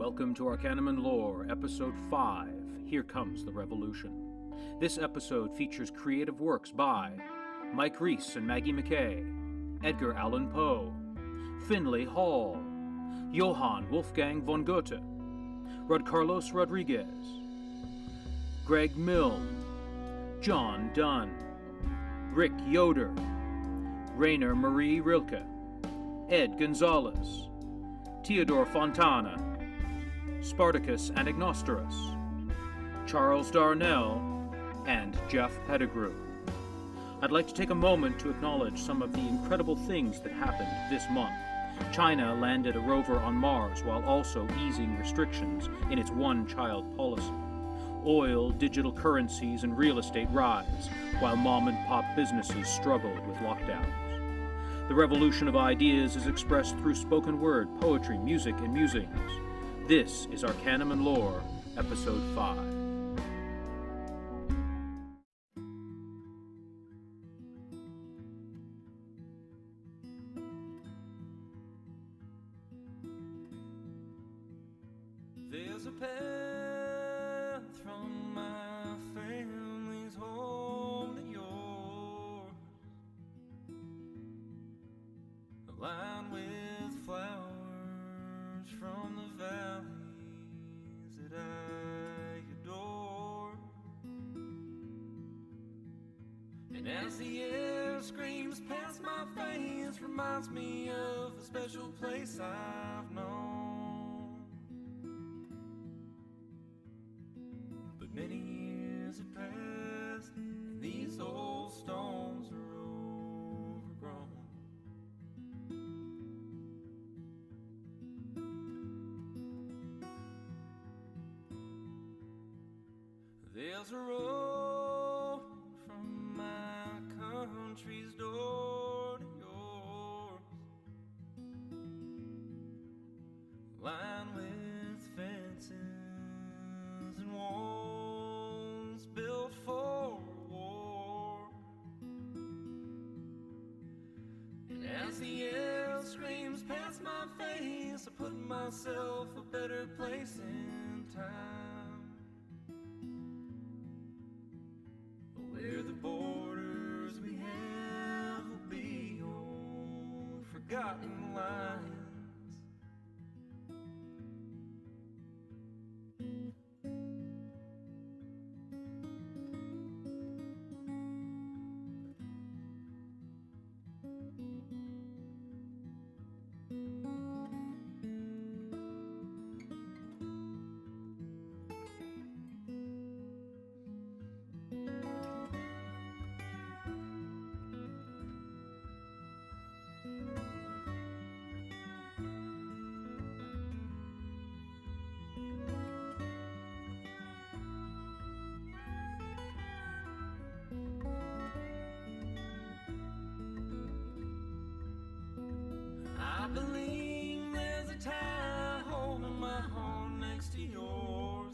Welcome to Arcanum and Lore, Episode 5, Here Comes the Revolution. This episode features creative works by Mike Reese and Maggie MacKay, Edgar Allan Poe, Finlay Hall, Johann Wolfgang von Goethe, Rod Carlos Rodriguez, Greg Milne, John Donne, Rick Yoder, Rainer Marie Rilke, Ed Gonzales, Theodor Fontane, Spartakos Anagnostaras, Charles Darnell, and Jeff Pettigrew. I'd like to take a moment to acknowledge some of the incredible things that happened this month. China landed a rover on Mars while also easing restrictions in its one-child policy. Oil, digital currencies, and real estate rise, while mom-and-pop businesses struggled with lockdowns. The revolution of ideas is expressed through spoken word, poetry, music, and musings. This is Arcanum and Lore, Episode 5. There's a path from my family's home to yours, lined with flowers from the valleys that I adore. And as the air screams past my face, reminds me of a special place I've known. But many years have passed, and these old stones are overgrown. There's a road from my country's door to yours, lined with fences and walls built for war. And as the air screams past my face, I put myself a better place in time. Where the borders we have will be old forgotten lines. I believe there's a tie holding my heart next to yours.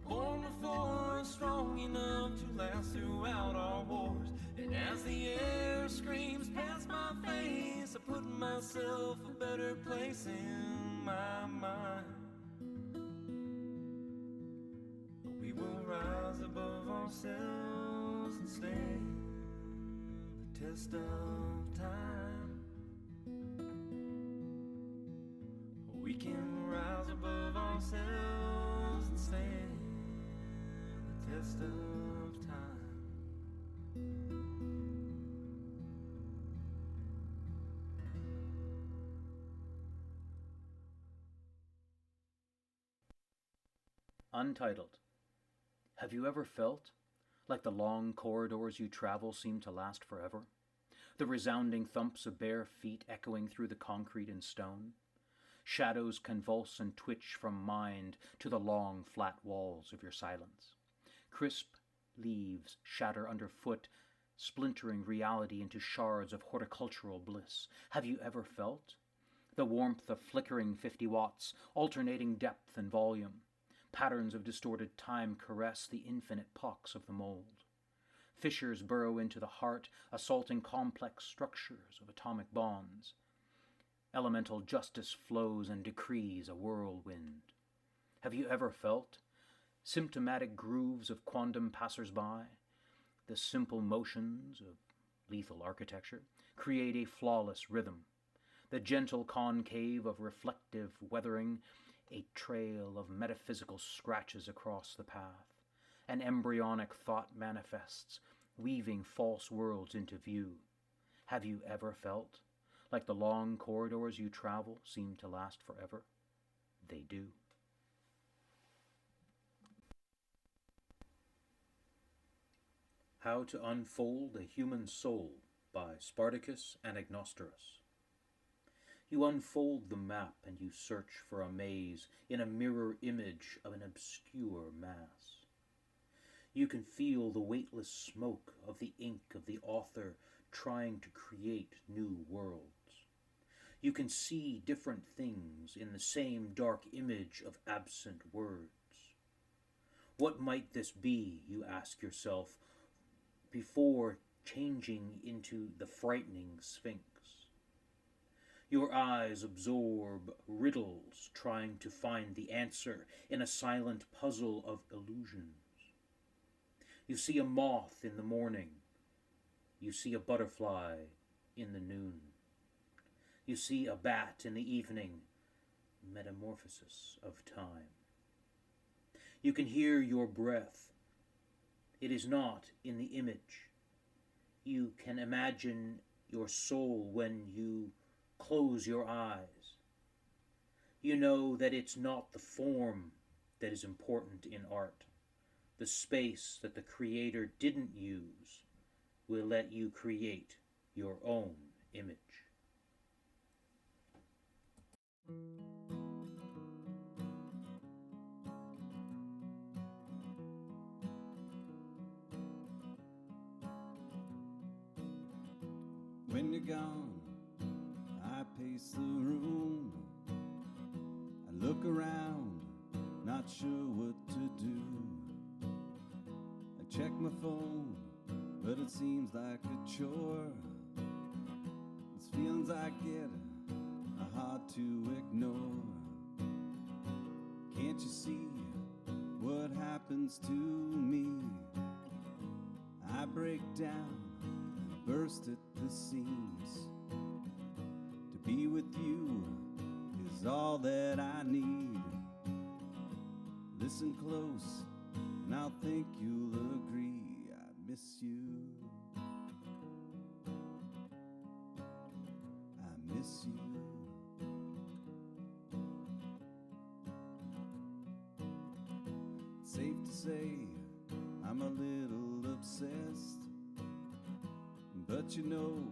Born before, strong enough to last throughout our wars. And as the air screams past my face, I put myself a better place in my mind. We will rise above ourselves and stand the test of time. We can rise above ourselves and stand the test of time. Untitled. Have you ever felt like the long corridors you travel seem to last forever? The resounding thumps of bare feet echoing through the concrete and stone? Shadows convulse and twitch from mind to the long, flat walls of your silence. Crisp leaves shatter underfoot, splintering reality into shards of horticultural bliss. Have you ever felt the warmth of flickering 50 watts, alternating depth and volume? Patterns of distorted time caress the infinite pox of the mold. Fissures burrow into the heart, assaulting complex structures of atomic bonds. Elemental justice flows and decrees a whirlwind. Have you ever felt symptomatic grooves of quondam passers-by? The simple motions of lethal architecture create a flawless rhythm. The gentle concave of reflective weathering, a trail of metaphysical scratches across the path. An embryonic thought manifests, weaving false worlds into view. Have you ever felt like the long corridors you travel seem to last forever? They do. How to Unfold a Human Soul by Spartakos Anagnostaras. You unfold the map and you search for a maze in a mirror image of an obscure mass. You can feel the weightless smoke of the ink of the author trying to create new worlds. You can see different things in the same dark image of absent words. What might this be, you ask yourself, before changing into the frightening Sphinx? Your eyes absorb riddles, trying to find the answer in a silent puzzle of illusions. You see a moth in the morning. You see a butterfly in the noon. You see a bat in the evening. Metamorphosis of time. You can hear your breath. It is not in the image. You can imagine your soul when you close your eyes. You know that it's not the form that is important in art. The space that the creator didn't use will let you create your own image. When you're gone, I pace the room. I look around, not sure what to do. I check my phone, but it seems like a chore. These feelings I get are hard to ignore. Can't you see what happens to me? I break down, burst at the seams. To be with you is all that I need. Listen close, and I'll think you'll agree. I miss you. I miss you. It's safe to say I'm a little obsessed, but you know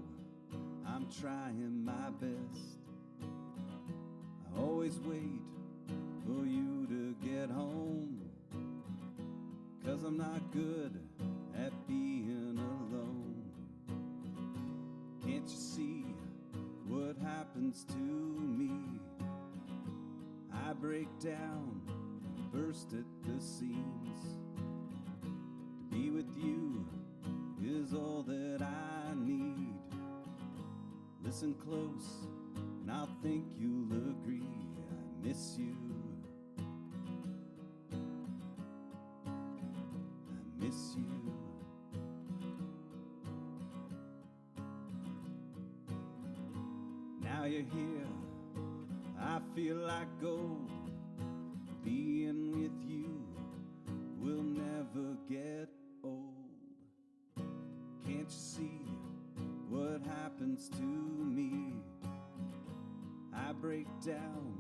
I'm trying my best. I always wait for you to get home, 'cause I'm not good at being alone. Can't you see what happens to me? I break down, burst at the seams. To be with you is all that I need. Listen close, and I'll think you'll agree. I miss you. I miss you. Now you're here, I feel like gold. Being with you will never get old. Can't you see what happens to me? I break down,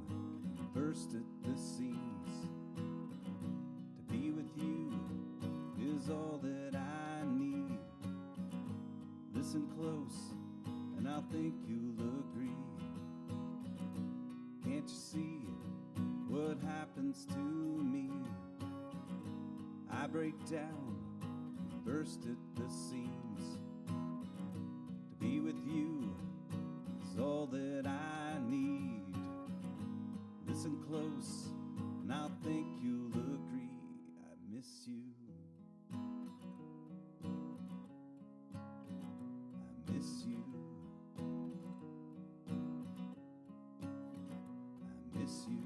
burst at the seams. To be with you is all that I need. Listen close, and I'll think you'll agree. Can't you see what happens to me? I break down, burst at the seams. To be with you is all that I need. Listen close, and I'll think you'll agree. I miss you. I miss you. I miss you.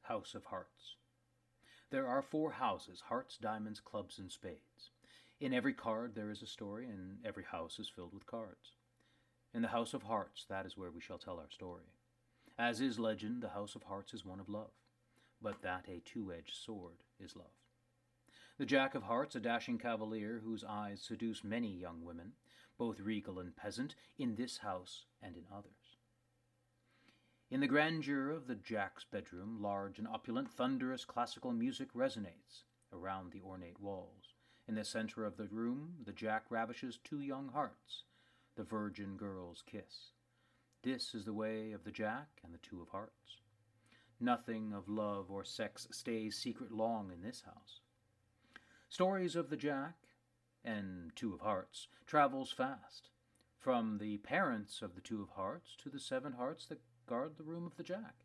House of Hearts. There are 4 houses: hearts, diamonds, clubs, and spades. In every card there is a story, and every house is filled with cards. In the House of Hearts, that is where we shall tell our story. As is legend, the House of Hearts is one of love, but that a two-edged sword is love. The Jack of Hearts, a dashing cavalier whose eyes seduce many young women, both regal and peasant, in this house and in others. In the grandeur of the Jack's bedroom, large and opulent, thunderous classical music resonates around the ornate walls. In the center of the room, the Jack ravishes 2 young hearts. The virgin girls kiss. This is the way of the Jack and the 2 of Hearts. Nothing of love or sex stays secret long in this house. Stories of the Jack and 2 of Hearts travels fast, from the parents of the 2 of Hearts to the 7 hearts that guard the room of the Jack.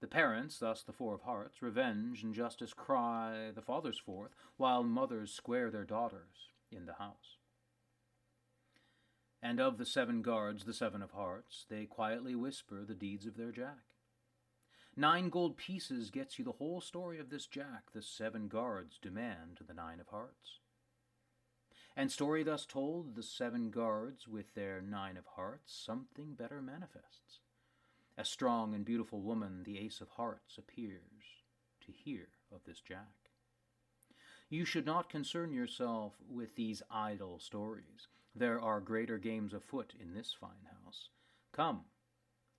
The parents, thus the 4 of Hearts, revenge and justice cry the fathers forth, while mothers square their daughters in the house. And of the 7 guards, the 7 of Hearts, they quietly whisper the deeds of their Jack. 9 gold pieces gets you the whole story of this Jack the 7 guards demand to the 9 of Hearts. And story thus told, the 7 guards with their 9 of Hearts something better manifests. A strong and beautiful woman, the Ace of Hearts, appears to hear of this Jack. You should not concern yourself with these idle stories. There are greater games afoot in this fine house. Come,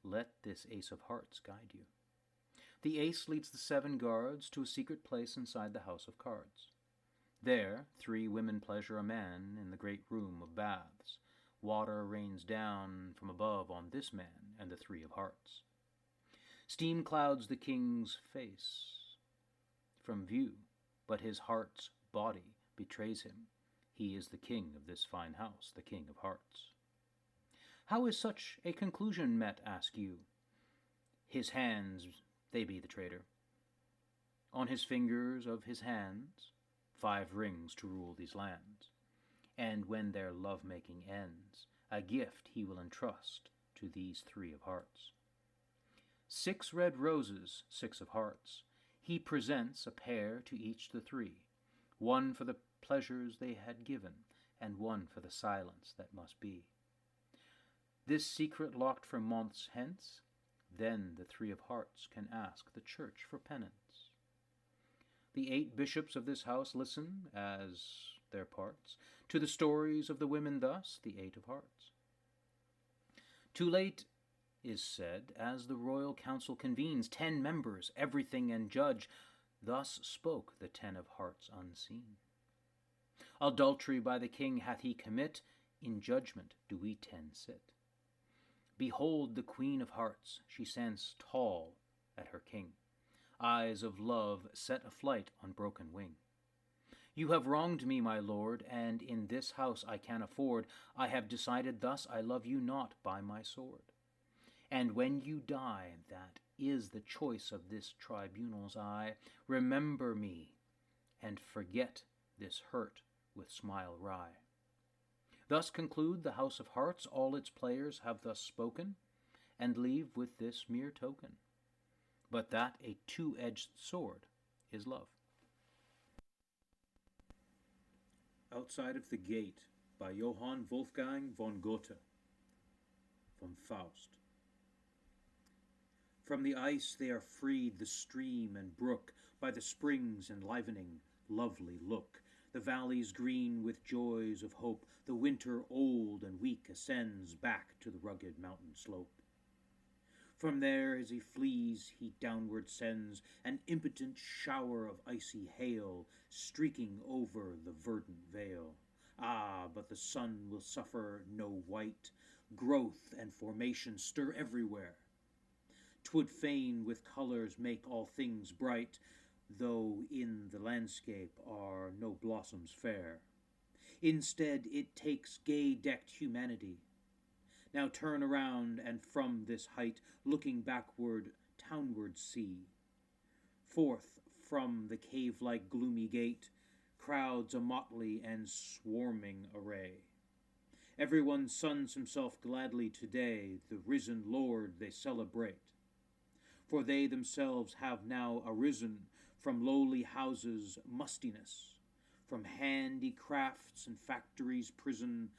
let this Ace of Hearts guide you. The Ace leads the 7 guards to a secret place inside the House of Cards. There, 3 women pleasure a man in the great room of baths. Water rains down from above on this man and the 3 of Hearts. Steam clouds the king's face from view, but his heart's body betrays him. He is the king of this fine house, the King of Hearts. How is such a conclusion met, ask you? His hands, they be the traitor. On his fingers of his hands, 5 rings to rule these lands. And when their love-making ends, a gift he will entrust to these 3 of Hearts. 6 red roses, 6 of Hearts. He presents a pair to each the 3, one for the pleasures they had given, and one for the silence that must be. This secret locked for months hence, then the 3 of Hearts can ask the church for penance. The 8 bishops of this house listen, as their parts, to the stories of the women, thus the 8 of Hearts. Too late is said, as the royal council convenes, 10 members, everything and judge. Thus spoke the 10 of Hearts unseen. Adultery by the king hath he commit, in judgment do we 10 sit. Behold the Queen of Hearts, she stands tall at her king, eyes of love set aflight on broken wing. You have wronged me, my lord, and in this house I can afford. I have decided thus, I love you not by my sword. And when you die, that is the choice of this tribunal's eye, remember me, and forget this hurt with smile wry. Thus conclude the House of Hearts, all its players have thus spoken, and leave with this mere token, but that a 2-edged sword is love. Outside of the Gate by Johann Wolfgang von Goethe, from Faust. From the ice they are freed, the stream and brook, by the springs enlivening, lovely look. The valleys green with joys of hope, the winter old and weak ascends back to the rugged mountain slope. From there as he flees, he downward sends an impotent shower of icy hail, streaking over the verdant vale. Ah, but the sun will suffer no white, growth and formation stir everywhere. 'Twould fain with colors make all things bright, though in the landscape are no blossoms fair. Instead it takes gay-decked humanity. Now turn around, and from this height, looking backward, townward see. Forth from the cave-like gloomy gate, crowds a motley and swarming array. Everyone suns himself gladly today, the risen Lord they celebrate. For they themselves have now arisen from lowly houses' mustiness, from handicrafts and factories' prison,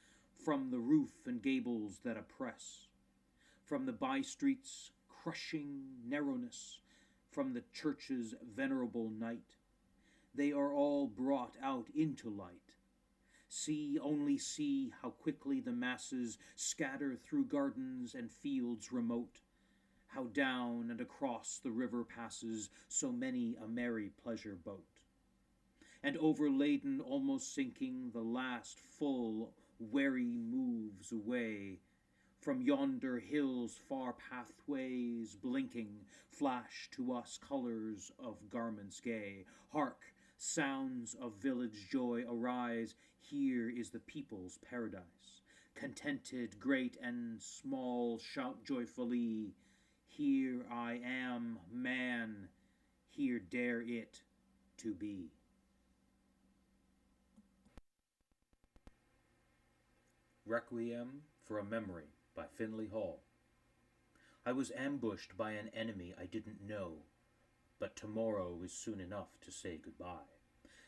from the roof and gables that oppress, from the by-streets' crushing narrowness, from the church's venerable night. They are all brought out into light. See, only see how quickly the masses scatter through gardens and fields remote, how down and across the river passes so many a merry pleasure boat. And overladen, almost sinking, the last full wherry moves away. From yonder hills far pathways blinking flash to us colors of garments gay. Hark! Sounds of village joy arise. Here is the people's paradise. Contented, great and small, shout joyfully, here I am, man, here dare it to be. Requiem for a Memory by Finlay Hall. I was ambushed by an enemy I didn't know, but tomorrow is soon enough to say goodbye.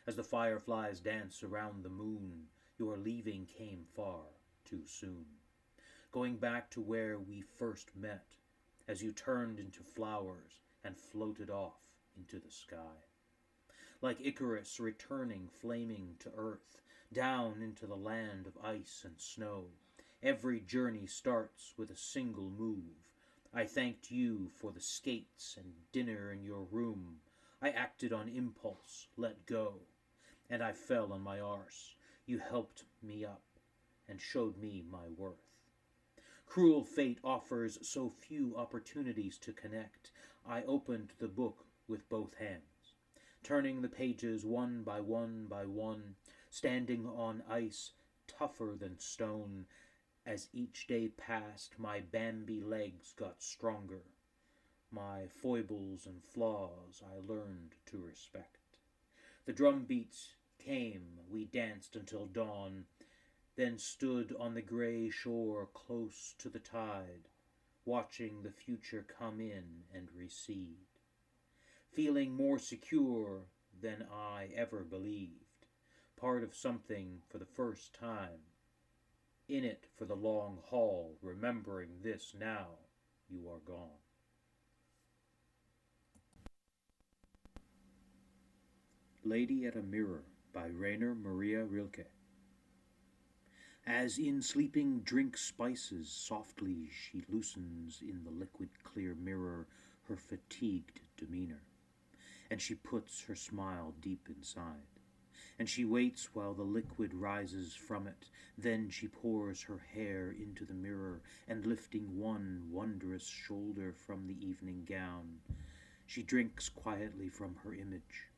As the fireflies dance around the moon, your leaving came far too soon. Going back to where we first met, as you turned into flowers and floated off into the sky. Like Icarus returning flaming to earth, down into the land of ice and snow. Every journey starts with a single move. I thanked you for the skates and dinner in your room. I acted on impulse, let go, and I fell on my arse. You helped me up and showed me my worth. Cruel fate offers so few opportunities to connect. I opened the book with both hands, turning the pages one by one by one, standing on ice tougher than stone. As each day passed, my Bambi legs got stronger. My foibles and flaws I learned to respect. The drum beats came, we danced until dawn, then stood on the gray shore close to the tide, watching the future come in and recede, feeling more secure than I ever believed, part of something for the first time, in it for the long haul, remembering this now you are gone. Lady at a Mirror by Rainer Maria Rilke. As in sleeping drink spices, softly she loosens in the liquid clear mirror her fatigued demeanor, and she puts her smile deep inside, and she waits while the liquid rises from it. Then she pours her hair into the mirror, and lifting one wondrous shoulder from the evening gown, she drinks quietly from her image.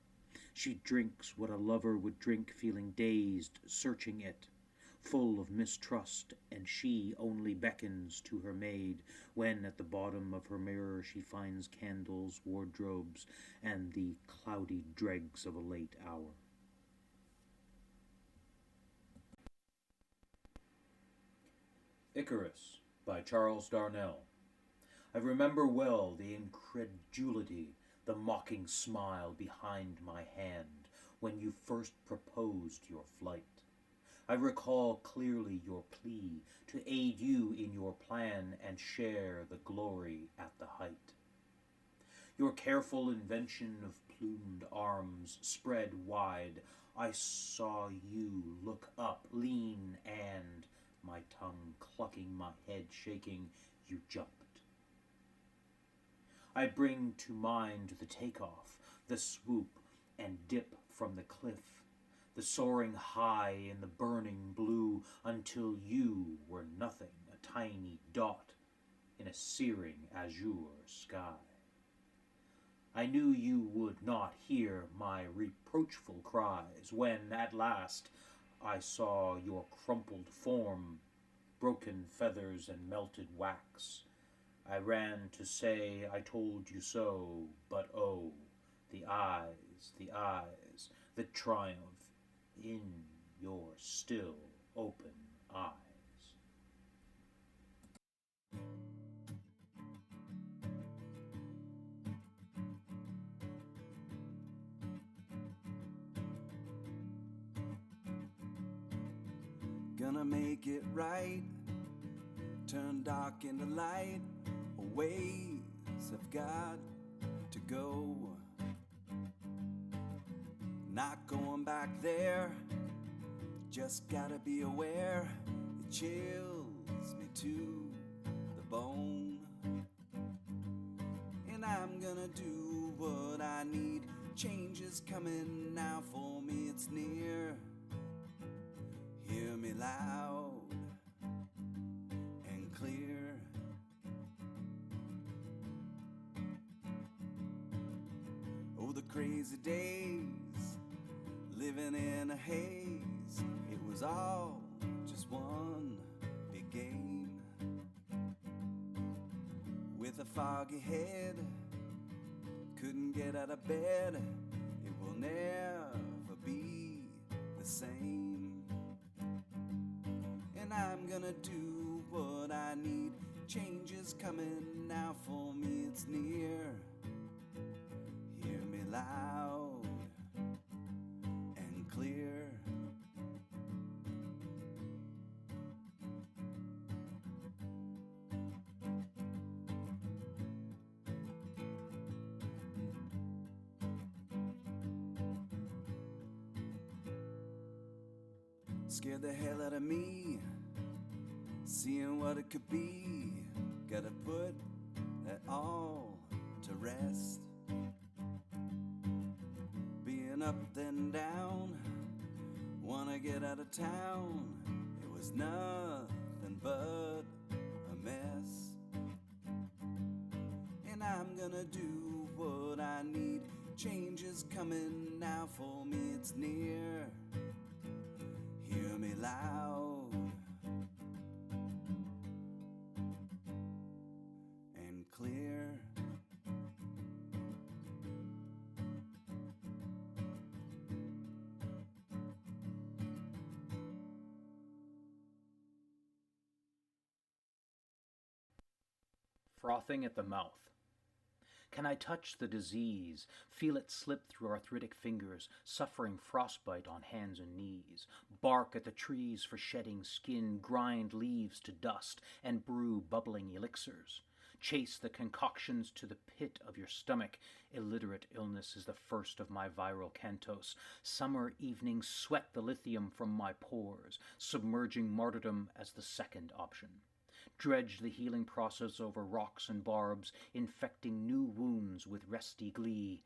She drinks what a lover would drink, feeling dazed, searching it, full of mistrust, and she only beckons to her maid when at the bottom of her mirror she finds candles, wardrobes, and the cloudy dregs of a late hour. Icarus by Charles Darnell. I remember well the incredulity, the mocking smile behind my hand when you first proposed your flight. I recall clearly your plea to aid you in your plan and share the glory at the height. Your careful invention of plumed arms spread wide. I saw you look up, lean, and, my tongue clucking, my head shaking, you jumped. I bring to mind the takeoff, the swoop and dip from the cliff, the soaring high in the burning blue until you were nothing, a tiny dot in a searing azure sky. I knew you would not hear my reproachful cries when, at last, I saw your crumpled form, broken feathers and melted wax. I ran to say I told you so, but oh, the eyes, the triumph in your still open eyes. Gonna make it right, turn dark into light. Ways have got to go. Not going back there, just gotta be aware. It chills me to the bone. And I'm gonna do what I need. Change is coming now for me, it's near. Hear me loud and clear. Oh, the crazy days, living in a haze. It was all just one big game. With a foggy head, couldn't get out of bed. It will never be the same. And I'm gonna do what I need. Change is coming now for me, it's near. Hear me loud and clear. Scared the hell out of me, seeing what it could be. Gotta put that all to rest. Being up then down, wanna get out of town. It was nothing but a mess. And I'm gonna do what I need. Change is coming now for me, it's near. Hear me loud and clear. Frothing at the mouth. Can I touch the disease, feel it slip through arthritic fingers, suffering frostbite on hands and knees, bark at the trees for shedding skin, grind leaves to dust, and brew bubbling elixirs? Chase the concoctions to the pit of your stomach. Illiterate illness is the first of my viral cantos. Summer evenings sweat the lithium from my pores, submerging martyrdom as the second option. Dredge the healing process over rocks and barbs, infecting new wounds with resty glee.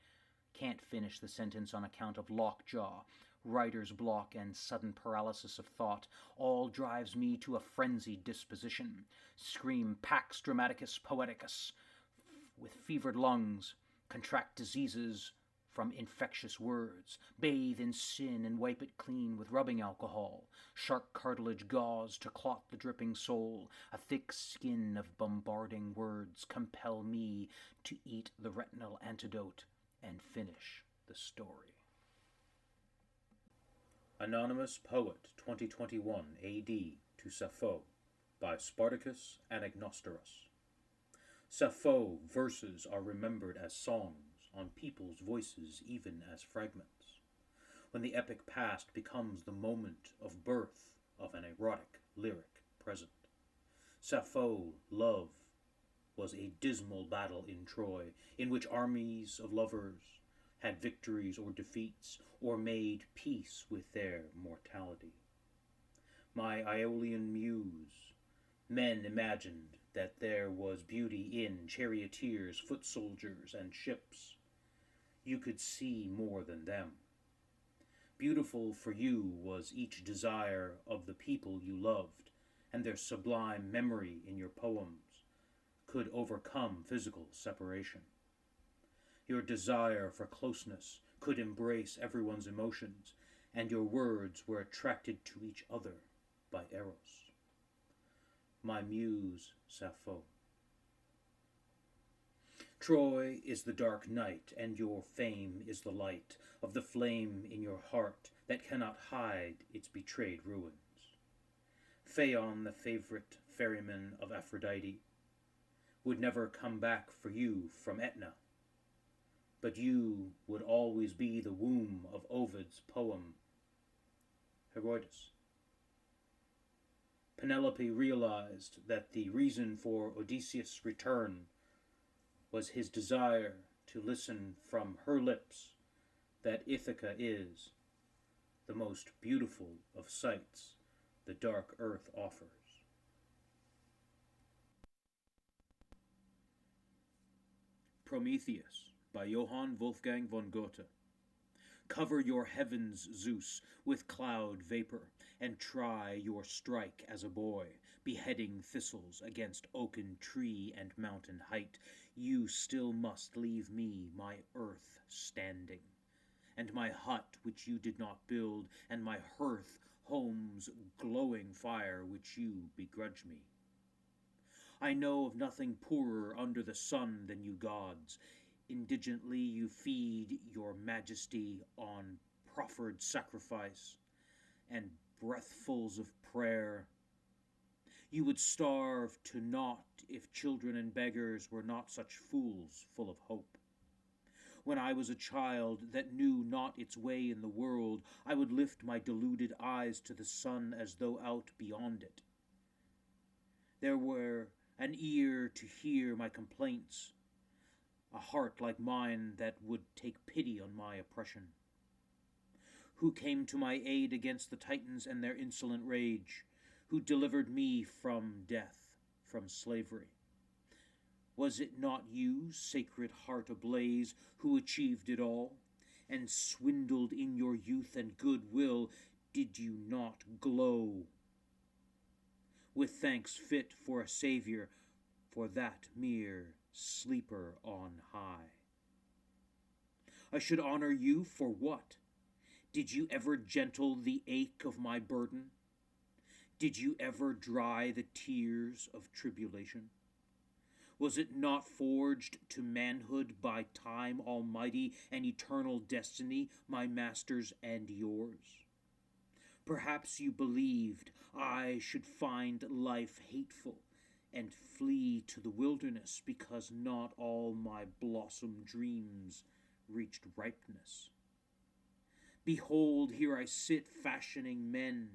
Can't finish the sentence on account of lockjaw, writer's block, and sudden paralysis of thought. All drives me to a frenzied disposition. Scream Pax Dramaticus Poeticus with fevered lungs. Contract diseases from infectious words. Bathe in sin and wipe it clean with rubbing alcohol. Shark cartilage gauze to clot the dripping soul. A thick skin of bombarding words compel me to eat the retinal antidote and finish the story. Anonymous Poet 2021 AD to Sappho by Spartakos Anagnostaras. Sappho verses are remembered as songs on people's voices, even as fragments. When the epic past becomes the moment of birth of an erotic lyric present. Sappho, love, was a dismal battle in Troy, in which armies of lovers had victories or defeats, or made peace with their mortality. My Aeolian muse, men imagined that there was beauty in charioteers, foot soldiers, and ships. You could see more than them. Beautiful for you was each desire of the people you loved, and their sublime memory in your poems could overcome physical separation. Your desire for closeness could embrace everyone's emotions, and your words were attracted to each other by Eros. My muse, Sappho. Troy is the dark night, and your fame is the light of the flame in your heart that cannot hide its betrayed ruins. Phaon, the favorite ferryman of Aphrodite, would never come back for you from Etna, but you would always be the womb of Ovid's poem Heroides. Penelope realized that the reason for Odysseus' return was his desire to listen from her lips that Ithaca is the most beautiful of sights the dark earth offers. Prometheus by Johann Wolfgang von Goethe. Cover your heavens, Zeus, with cloud vapor, and try your strike as a boy, beheading thistles against oaken tree and mountain height. You still must leave me my earth standing, and my hut which you did not build, and my hearth, home's glowing fire which you begrudge me. I know of nothing poorer under the sun than you gods. Indigently you feed your majesty on proffered sacrifice and breathfuls of prayer. You would starve to naught if children and beggars were not such fools full of hope. When I was a child that knew not its way in the world, I would lift my deluded eyes to the sun as though out beyond it. There were an ear to hear my complaints, a heart like mine that would take pity on my oppression. Who came to my aid against the Titans and their insolent rage? Who delivered me from death, from slavery? Was it not you, sacred heart ablaze, who achieved it all, and swindled in your youth and goodwill? Did you not glow with thanks fit for a savior, for that mere sleeper on high? I should honor you for what? Did you ever gentle the ache of my burden? Did you ever dry the tears of tribulation? Was it not forged to manhood by time almighty and eternal destiny, my masters and yours? Perhaps you believed I should find life hateful and flee to the wilderness because not all my blossom dreams reached ripeness. Behold, here I sit fashioning men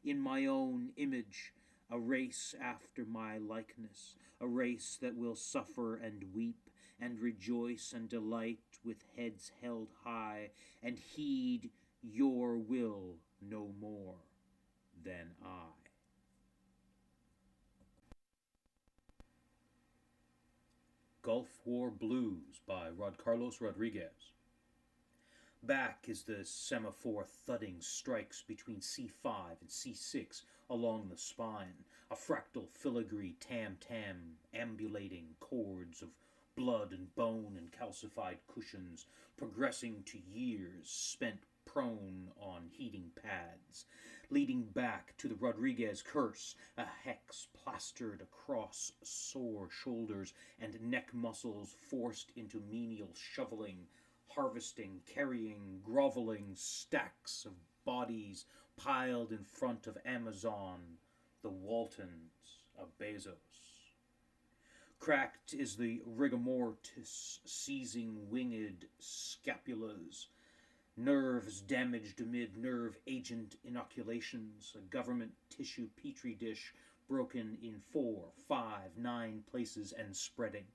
in my own image, a race after my likeness, a race that will suffer and weep and rejoice and delight with heads held high and heed your will no more than I. Gulf War Blues by Carlos Rodriguez. Back as the semaphore thudding strikes between C5 and C6 along the spine, a fractal filigree tam-tam ambulating chords of blood and bone and calcified cushions, progressing to years spent prone on heating pads, leading back to the Rodriguez curse, a hex plastered across sore shoulders and neck muscles forced into menial shoveling, harvesting, carrying, groveling stacks of bodies piled in front of Amazon, the Waltons of Bezos. Cracked is the rigor mortis seizing winged scapulas, nerves damaged amid nerve agent inoculations, a government tissue petri dish broken in 4, 5, 9 places and spreading.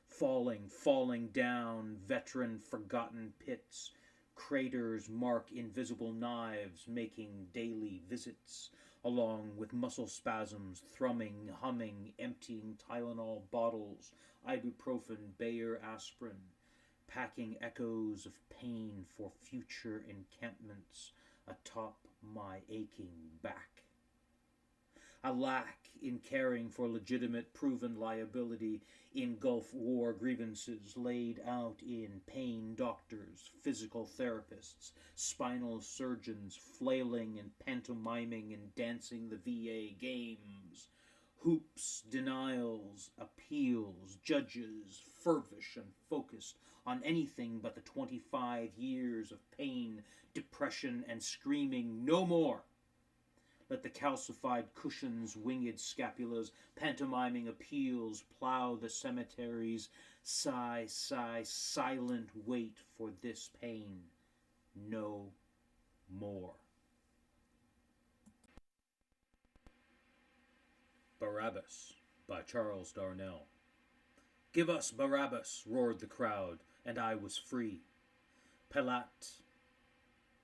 Falling down veteran forgotten pits, craters mark invisible knives making daily visits, along with muscle spasms, thrumming, humming, emptying Tylenol bottles, ibuprofen, Bayer aspirin, packing echoes of pain for future encampments atop my aching back. A lack in caring for legitimate proven liability in Gulf War grievances laid out in pain doctors, physical therapists, spinal surgeons flailing and pantomiming and dancing the VA games, hoops, denials, appeals, judges, fervish and focused on anything but the 25 years of pain, depression, and screaming, no more. Let the calcified cushions, winged scapulas, pantomiming appeals plow the cemeteries. Sigh, sigh, silent wait for this pain. No more. Barabbas by Charles Darnell. Give us Barabbas, roared the crowd, and I was free. Pilate,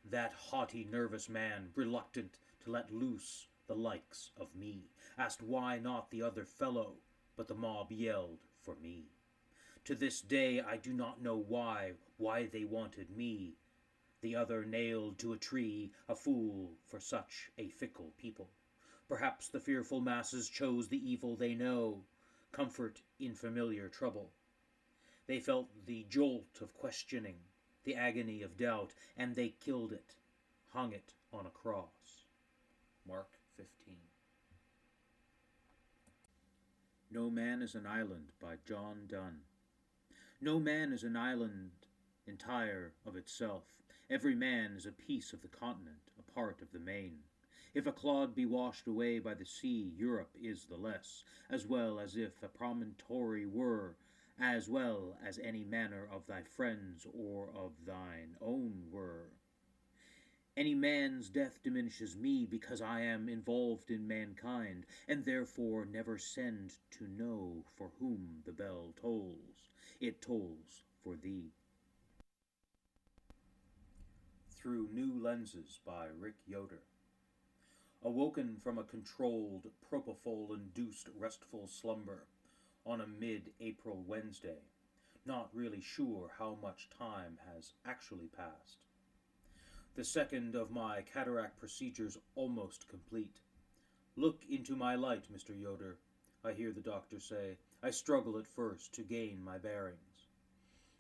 that haughty, nervous man, reluctant to let loose the likes of me, asked why not the other fellow, but the mob yelled for me. To this day I do not know why they wanted me. The other nailed to a tree, a fool for such a fickle people. Perhaps the fearful masses chose the evil they know, comfort in familiar trouble. They felt the jolt of questioning, the agony of doubt, and they killed it, hung it on a cross. Mark 15. No Man is an Island by Donne. No man is an island entire of itself. Every man is a piece of the continent, a part of the main. If a clod be washed away by the sea, Europe is the less, as well as if a promontory were, as well as any manner of thy friends or of thine own were. Any man's death diminishes me, because I am involved in mankind, and therefore never send to know for whom the bell tolls. It tolls for thee. Through New Lenses by Yoder. Awoken from a controlled, propofol-induced restful slumber on a mid-April Wednesday, not really sure how much time has actually passed. The second of my cataract procedures almost complete. Look into my light, Mr. Yoder, I hear the doctor say. I struggle at first to gain my bearings.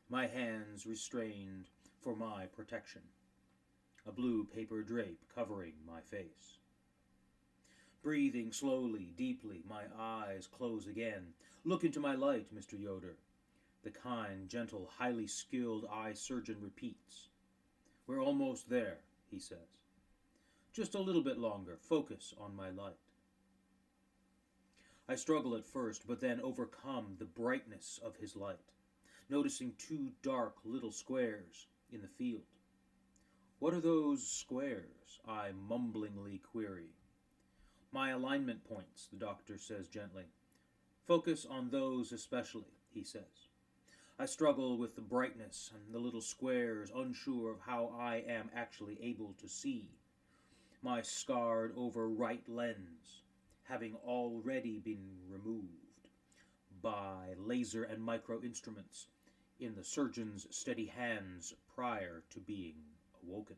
My hands restrained for my protection. A blue paper drape covering my face. Breathing slowly, deeply, my eyes close again. Look into my light, Mr. Yoder. The kind, gentle, highly skilled eye surgeon repeats. We're almost there, he says. Just a little bit longer. Focus on my light. I struggle at first, but then overcome the brightness of his light, noticing two dark little squares in the field. What are those squares? I mumblingly query. My alignment points, the doctor says gently. Focus on those especially, he says. I struggle with the brightness and the little squares, unsure of how I am actually able to see. My scarred over right lens, having already been removed by laser and micro instruments in the surgeon's steady hands prior to being awoken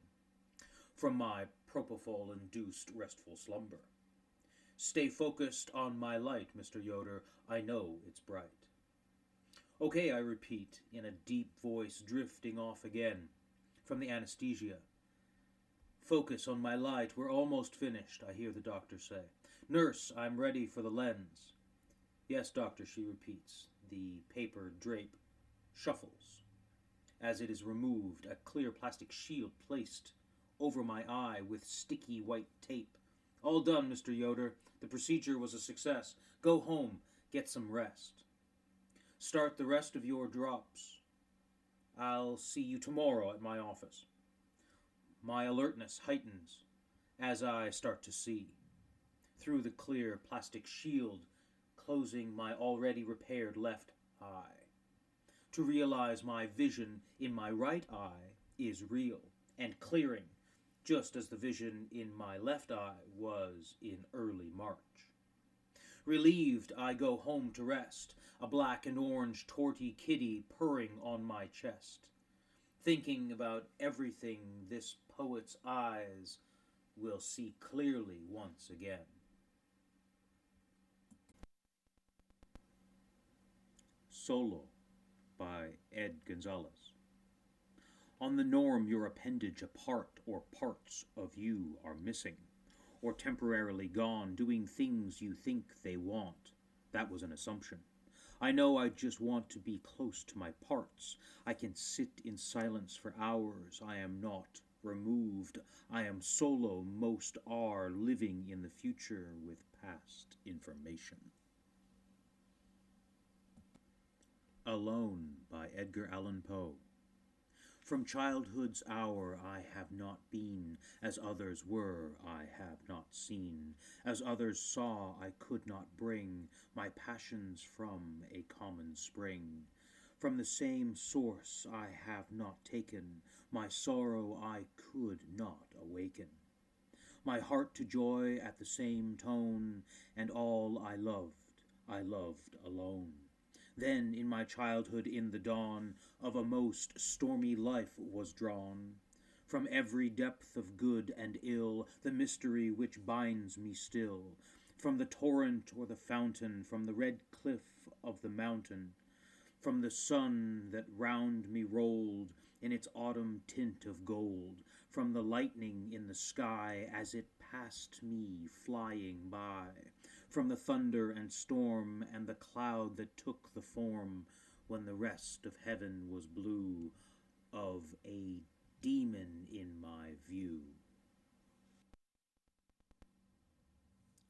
from my propofol-induced restful slumber. Stay focused on my light, Mr. Yoder. I know it's bright. Okay, I repeat, in a deep voice drifting off again from the anesthesia. Focus on my light. We're almost finished, I hear the doctor say. Nurse, I'm ready for the lens. Yes, doctor, she repeats. The paper drape shuffles. As it is removed, a clear plastic shield placed over my eye with sticky white tape. All done, Mr. Yoder. The procedure was a success. Go home, get some rest. Start the rest of your drops. I'll see you tomorrow at my office. My alertness heightens as I start to see. Through the clear plastic shield, closing my already repaired left eye. To realize my vision in my right eye is real and clearing, just as the vision in my left eye was in early March. Relieved, I go home to rest, a black and orange torty kitty purring on my chest, thinking about everything this poet's eyes will see clearly once again. Solo by Gonzales. On the norm, your appendage, a part or parts of you are missing, or temporarily gone, doing things you think they want. That was an assumption. I know I just want to be close to my parts. I can sit in silence for hours. I am not removed. I am solo. Most are living in the future with past information. Alone by Edgar Allan Poe. From childhood's hour I have not been, as others were I have not seen, as others saw I could not bring my passions from a common spring. From the same source I have not taken, my sorrow I could not awaken. My heart to joy at the same tone, and all I loved alone. Then in my childhood in the dawn of a most stormy life was drawn. From every depth of good and ill, the mystery which binds me still. From the torrent or the fountain, from the red cliff of the mountain, from the sun that round me rolled in its autumn tint of gold, from the lightning in the sky as it passed me flying by, from the thunder and storm and the cloud that took the form, when the rest of heaven was blue, of a demon in my view.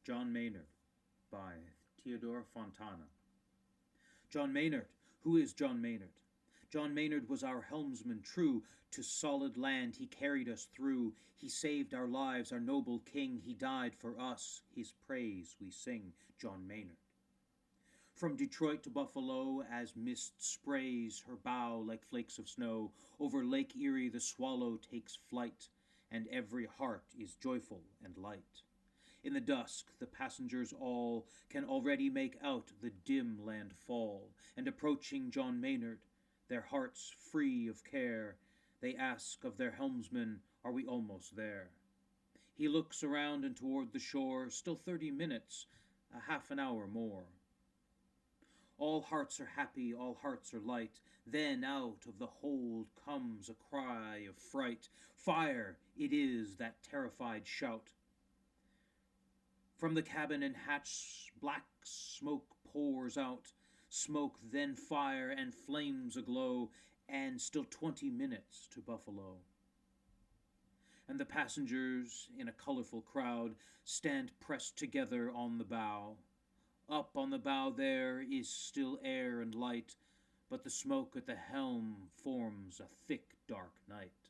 John Maynard by Theodor Fontane. John Maynard. Who is John Maynard? John Maynard was our helmsman true. To solid land he carried us through. He saved our lives, our noble king. He died for us. His praise we sing. John Maynard. From Detroit to Buffalo, as mist sprays her bow like flakes of snow, over Lake Erie the swallow takes flight, and every heart is joyful and light. In the dusk, the passengers all can already make out the dim land fall, and approaching John Maynard, their hearts free of care, they ask of their helmsman, are we almost there? He looks around and toward the shore, still 30 minutes, a half an hour more. All hearts are happy, all hearts are light. Then out of the hold comes a cry of fright. Fire! It is that terrified shout. From the cabin and hatch black smoke pours out. Smoke, then fire, and flames aglow, and still 20 minutes to Buffalo. And the passengers, in a colorful crowd, stand pressed together on the bow. Up on the bow there is still air and light, but the smoke at the helm forms a thick, dark night.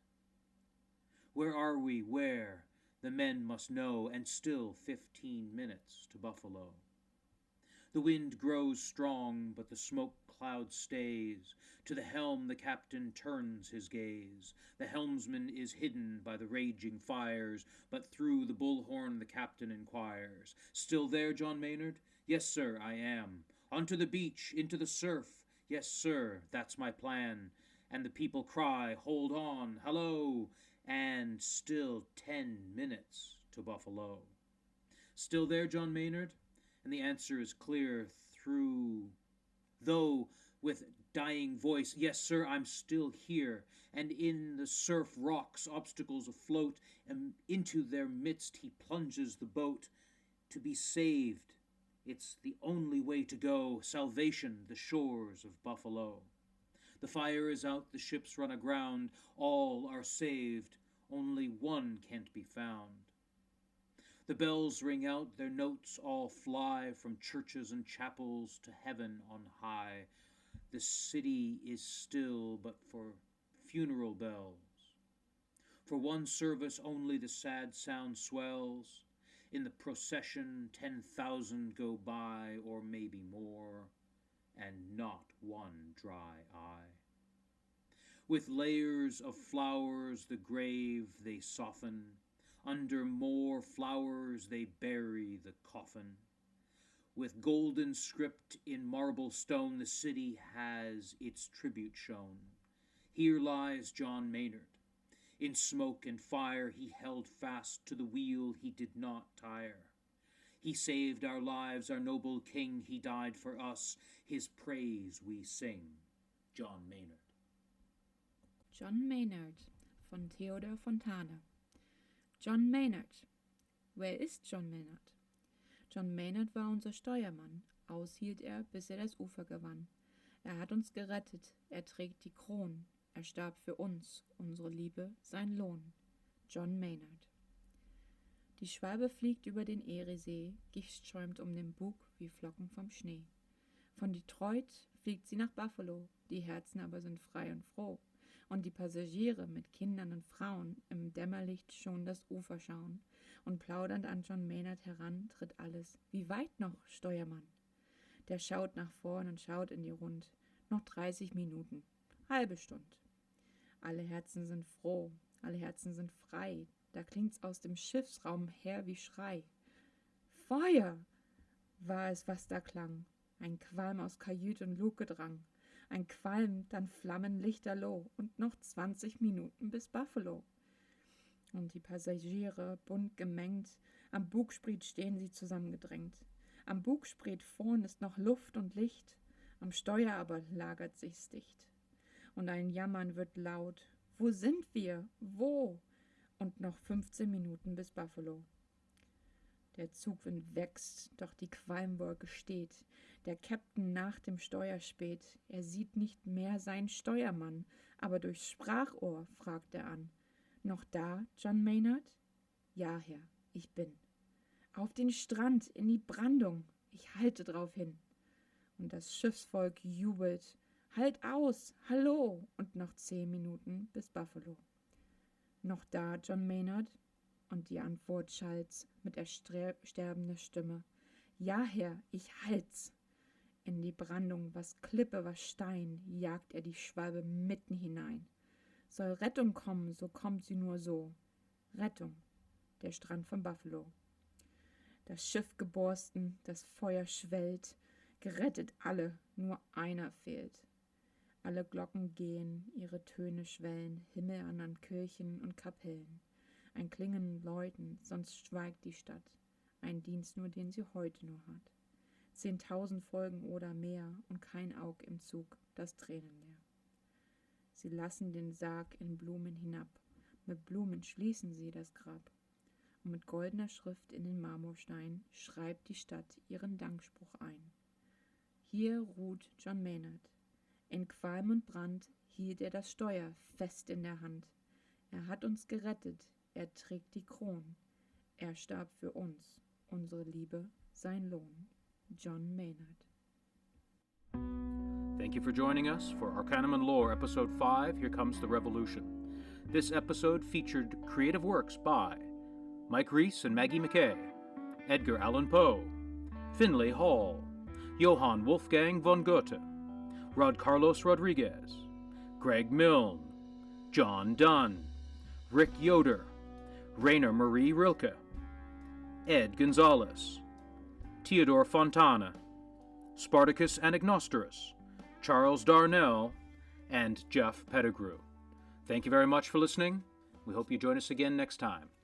Where are we? Where? The men must know, and still 15 minutes to Buffalo. The wind grows strong, but the smoke cloud stays. To the helm the captain turns his gaze. The helmsman is hidden by the raging fires, but through the bullhorn the captain inquires. Still there, John Maynard? Yes, sir, I am. Onto the beach, into the surf. Yes, sir, that's my plan. And the people cry, hold on, hello, and still 10 minutes to Buffalo. Still there, John Maynard? And the answer is clear though with dying voice, yes, sir, I'm still here. And in the surf rocks, obstacles afloat, and into their midst he plunges the boat. To be saved, it's the only way to go. Salvation, the shores of Buffalo. The fire is out, the ships run aground. All are saved, only one can't be found. The bells ring out, their notes all fly from churches and chapels to heaven on high. The city is still but for funeral bells. For one service only the sad sound swells. In the procession 10,000 go by, or maybe more, and not one dry eye. With layers of flowers the grave they soften. Under more flowers they bury the coffin. With golden script in marble stone the city has its tribute shown. Here lies John Maynard. In smoke and fire he held fast to the wheel, he did not tire. He saved our lives, our noble king, he died for us, his praise we sing. John Maynard. John Maynard von Theodor Fontane. John Maynard. Wer ist John Maynard? John Maynard war unser Steuermann. Aushielt er, bis er das Ufer gewann. Er hat uns gerettet, er trägt die Kron. Er starb für uns, unsere Liebe, sein Lohn. John Maynard. Die Schwalbe fliegt über den Eriesee, Gicht schäumt um den Bug wie Flocken vom Schnee. Von Detroit fliegt sie nach Buffalo, die Herzen aber sind frei und froh. und die Passagiere mit Kindern und Frauen im Dämmerlicht schon das Ufer schauen, und plaudernd an John Maynard heran tritt alles. Wie weit noch, Steuermann? Der schaut nach vorn und schaut in die Rund. Noch 30 Minuten, halbe Stund. Alle Herzen sind froh, alle Herzen sind frei, da klingt's aus dem Schiffsraum her wie Schrei. Feuer! War es, was da klang. Ein Qualm aus Kajüt und Luke drang. Ein Qualm, dann Flammen lichterloh und noch 20 Minuten bis Buffalo. Und die Passagiere, bunt gemengt, am Bugspriet stehen sie zusammengedrängt. Am Bugspriet vorn ist noch Luft und Licht, am Steuer aber lagert sich's dicht. Und ein Jammern wird laut. Wo sind wir? Wo? Und noch 15 Minuten bis Buffalo. Der Zugwind wächst, doch die Qualmwolke steht. Der Käpt'n nach dem Steuer späht. Er sieht nicht mehr seinen Steuermann, aber durchs Sprachrohr fragt er an. Noch da, John Maynard? Ja, Herr, ich bin. Auf den Strand, in die Brandung, ich halte drauf hin. Und das Schiffsvolk jubelt. Halt aus, hallo! Und noch 10 Minuten bis Buffalo. Noch da, John Maynard? Und die Antwort schallt's mit ersterbender Stimme. Ja, Herr, ich halt's. In die Brandung, was Klippe, was Stein, jagt er die Schwalbe mitten hinein. Soll Rettung kommen, so kommt sie nur so. Rettung, der Strand von Buffalo. Das Schiff geborsten, das Feuer schwellt, gerettet alle, nur einer fehlt. Alle Glocken gehen, ihre Töne schwellen, Himmel an Kirchen und Kapellen. Ein Klingen läuten, sonst schweigt die Stadt, ein Dienst nur, den sie heute nur hat. 10.000 folgen oder mehr und kein Aug im Zug, das tränenleer. Sie lassen den Sarg in Blumen hinab, mit Blumen schließen sie das Grab. Und mit goldener Schrift in den Marmorstein schreibt die Stadt ihren Dankspruch ein. Hier ruht John Maynard. In Qualm und Brand hielt er das Steuer fest in der Hand. Er hat uns gerettet, er trägt die Kron. Er starb für uns, unsere Liebe, sein Lohn. John Maynard. Thank you for joining us for Arcanum and Lore, Episode 5, Here Comes the Revolution. This episode featured creative works by Mike Reese and Maggie MacKay, Edgar Allan Poe, Finlay Hall, Johann Wolfgang von Goethe, Rod Carlos Rodriguez, Greg Milne, John Donne, Rick Yoder, Rainer Marie Rilke, Ed Gonzales, Theodor Fontane, Spartakos Anagnostaras, Charles Darnell, and Jeff Pettigrew. Thank you very much for listening. We hope you join us again next time.